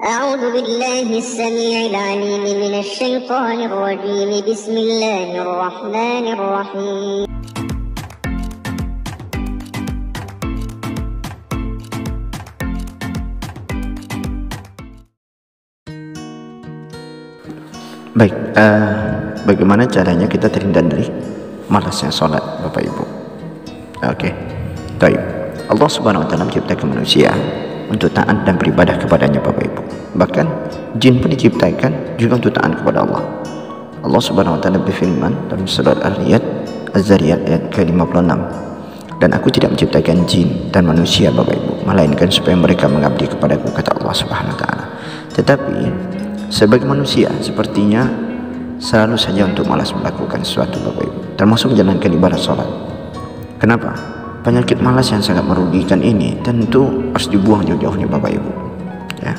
أعوذ بالله السميع العليم من الشيطان الرجيم بسم الله الرحمن الرحيم Baik, bagaimana caranya kita terhindar dari malasnya sholat, Bapak Ibu? Oke, baik. Allah Subhanahu Wa Taala menciptakan manusia untuk taat dan beribadah kepadanya, Bapak Ibu. Bahkan jin pun diciptakan juga untuk taat kepada Allah. Allah Subhanahu Wa Taala berfirman dalam surat Az-Zariyat ayat ke-56, dan aku tidak menciptakan jin dan manusia, Bapak Ibu, melainkan supaya mereka mengabdi kepadaku, kata Allah Subhanahu Wa Taala. Tetapi sebagai manusia sepertinya selalu saja untuk malas melakukan sesuatu, Bapak Ibu, termasuk menjalankan ibadah sholat. Kenapa? Penyakit malas yang sangat merugikan ini tentu harus dibuang jauh-jauhnya, Bapak Ibu. Ya.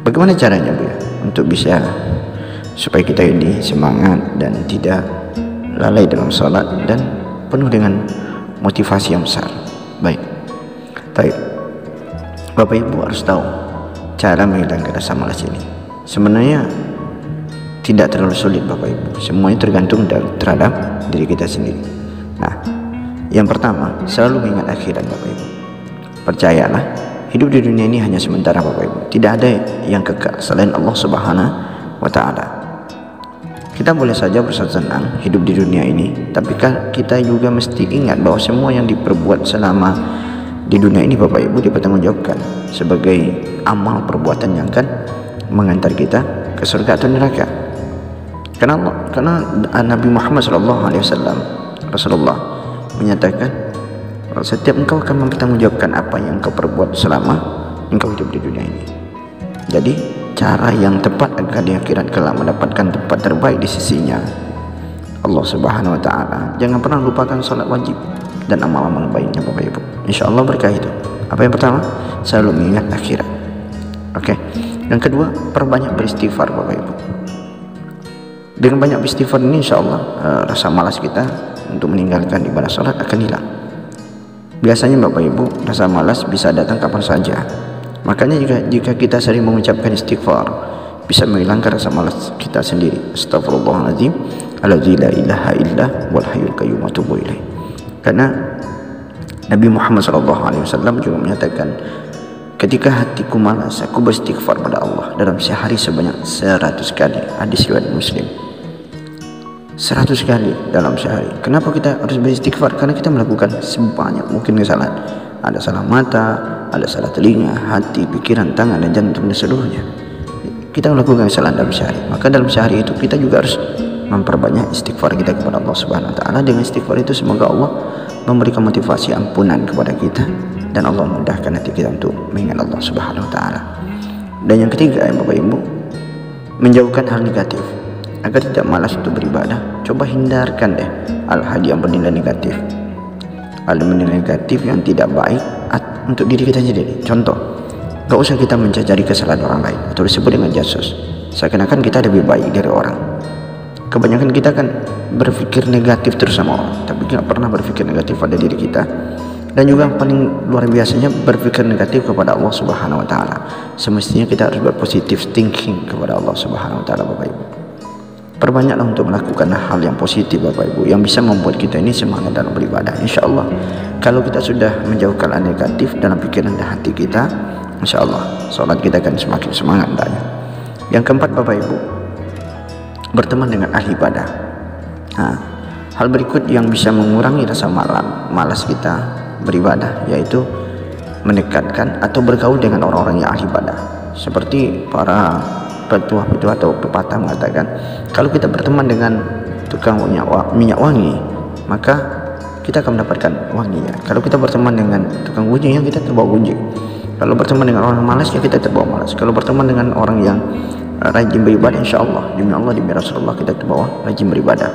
Bagaimana caranya, Bu, ya, untuk bisa supaya kita ini semangat dan tidak lalai dalam sholat dan penuh dengan motivasi yang besar. Baik, Bapak Ibu harus tahu cara menghilangkan rasa malas ini. Sebenarnya tidak terlalu sulit, Bapak Ibu. Semuanya tergantung terhadap diri kita sendiri. Nah, yang pertama, selalu mengingat akhirat, Bapak Ibu. Percayalah, hidup di dunia ini hanya sementara, Bapak Ibu. Tidak ada yang kekal selain Allah Subhanahu Wa Taala. Kita boleh saja bersenang hidup di dunia ini, tapi kita juga mesti ingat bahwa semua yang diperbuat selama di dunia ini, Bapak Ibu, dipertanggungjawabkan sebagai amal perbuatan yang akan mengantar kita ke surga atau neraka. Karena Nabi Muhammad SAW, Rasulullah menyatakan, setiap engkau akan mempertanggungjawabkan apa yang engkau perbuat selama engkau hidup di dunia ini. Jadi cara yang tepat agar di akhirat kelak mendapatkan tempat terbaik di sisinya Allah Subhanahu Wa Taala, jangan pernah lupakan salat wajib dan amal-amal baiknya, Bapak Ibu. Insya Allah berkah itu. Apa yang pertama? Selalu mengingat akhirat. Oke. Yang kedua, perbanyak beristighfar, Bapak Ibu. Dengan banyak beristighfar ini, insya Allah rasa malas kita untuk meninggalkan ibadah sholat akan hilang. Biasanya, Bapak Ibu, rasa malas bisa datang kapan saja. Makanya jika kita sering mengucapkan istighfar, bisa menghilangkan rasa malas kita sendiri. Astagfirullahaladzim, alladzi la ilaha illa wal hayyul qayyum wa atubu ilaih. Karena Nabi Muhammad SAW juga menyatakan, ketika hatiku malas, aku beristighfar pada Allah dalam sehari sebanyak 100 kali. Hadis riwayat Muslim. 100 kali dalam sehari. Kenapa kita harus beristighfar? Karena kita melakukan sebanyak mungkin kesalahan. Ada salah mata, ada salah telinga, hati, pikiran, tangan, dan jantung, dan seluruhnya. Kita melakukan kesalahan dalam sehari. Maka dalam sehari itu kita juga harus memperbanyak istighfar kita kepada Allah Subhanahu Wa Taala. Dengan istighfar itu semoga Allah memberikan motivasi ampunan kepada kita, dan Allah mudahkan hati kita untuk mengingat Allah Subhanahu Wa Taala. Dan yang ketiga, Bapak Ibu, menjauhkan hal negatif. Agar tidak malas untuk beribadah, coba hindarkan deh hal-hal yang bernilai negatif, hal bernilai negatif yang tidak baik untuk diri kita sendiri. Contoh, gak usah kita mencari kesalahan orang lain atau disebut dengan jasus, seakan-akan kita lebih baik dari orang. Kebanyakan kita kan berpikir negatif terus sama orang, tapi gak pernah berpikir negatif pada diri kita. Dan juga paling luar biasanya berpikir negatif kepada Allah Subhanahu Wa Taala. Semestinya kita harus berpositif thinking kepada Allah Subhanahu Wa Taala, Bapak Ibu. Perbanyaklah untuk melakukan hal yang positif, Bapak Ibu, yang bisa membuat kita ini semangat dalam beribadah. Insya Allah, kalau kita sudah menjauhkan hal negatif dalam pikiran dan hati kita, insya Allah sholat kita akan semakin semangat. Yang keempat, Bapak Ibu, berteman dengan ahli ibadah. Nah, hal berikut yang bisa mengurangi rasa malas kita beribadah, yaitu mendekatkan atau bergaul dengan orang-orang yang ahli ibadah. Seperti para petua-petua atau pepatah mengatakan, kalau kita berteman dengan tukang minyak wangi, maka kita akan mendapatkan wanginya. Kalau kita berteman dengan tukang gunjing, kita terbawa gunjing. Kalau berteman dengan orang malas, kita terbawa malas. Kalau berteman dengan orang yang rajin beribadah, insya Allah, demi Allah, demi Rasulullah, kita terbawa rajin beribadah.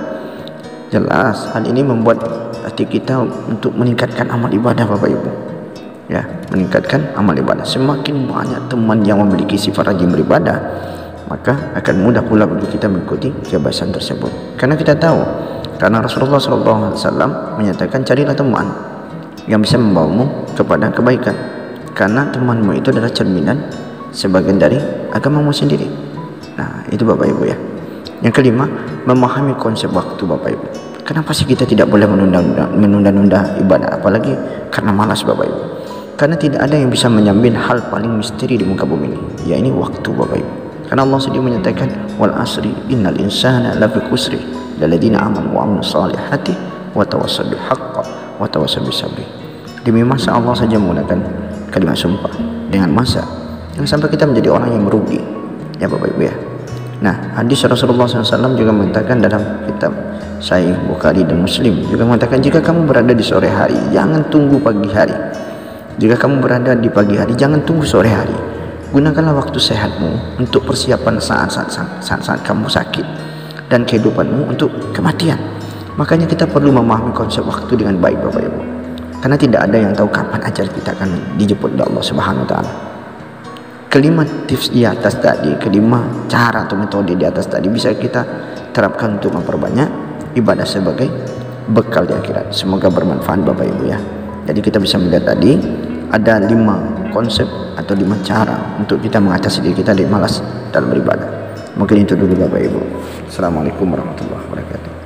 Jelas hal ini membuat hati kita untuk meningkatkan amal ibadah, Bapak Ibu. Ya, meningkatkan amal ibadah. Semakin banyak teman yang memiliki sifat rajin beribadah, maka akan mudah pula bagi kita mengikuti kebiasaan tersebut. Karena kita tahu, karena Rasulullah SAW menyatakan, carilah teman yang bisa membawamu kepada kebaikan, karena temanmu itu adalah cerminan sebagian dari agamamu sendiri. Nah, itu Bapak Ibu ya. Yang kelima, memahami konsep waktu Bapak Ibu. Kenapa sih kita tidak boleh menunda-nunda ibadah, apalagi karena malas Bapak Ibu? Karena tidak ada yang bisa menjamin hal paling misteri di muka bumi ini, yaitu waktu Bapak Ibu. Karena Allah sendiri menyatakan, wal asri innal insana lafi khusri lalladzina amanu wa amilus solihati wa tawassaw bil haqqi wa tawassaw bis sabri. Demi masa Allah saja menggunakan kalimat sumpah dengan masa, yang sampai kita menjadi orang yang merugi, ya Bapak Ibu ya. Nah, hadis Rasulullah SAW juga mengatakan dalam kitab Sahih Bukhari dan Muslim juga mengatakan, jika kamu berada di sore hari, jangan tunggu pagi hari. Jika kamu berada di pagi hari, jangan tunggu sore hari. Gunakanlah waktu sehatmu untuk persiapan saat kamu sakit, dan kehidupanmu untuk kematian. Makanya kita perlu memahami konsep waktu dengan baik Bapak Ibu. Karena tidak ada yang tahu kapan ajal kita akan dijemput oleh Allah Subhanahu wa taala. Kelima tips di atas tadi, kelima cara atau metode di atas tadi bisa kita terapkan untuk memperbanyak ibadah sebagai bekal di akhirat. Semoga bermanfaat Bapak Ibu ya. Jadi kita bisa melihat tadi ada 5 konsep atau 5 cara untuk kita mengatasi diri kita dari malas dalam beribadah. Mungkin itu dulu Bapak Ibu. Assalamualaikum warahmatullahi wabarakatuh.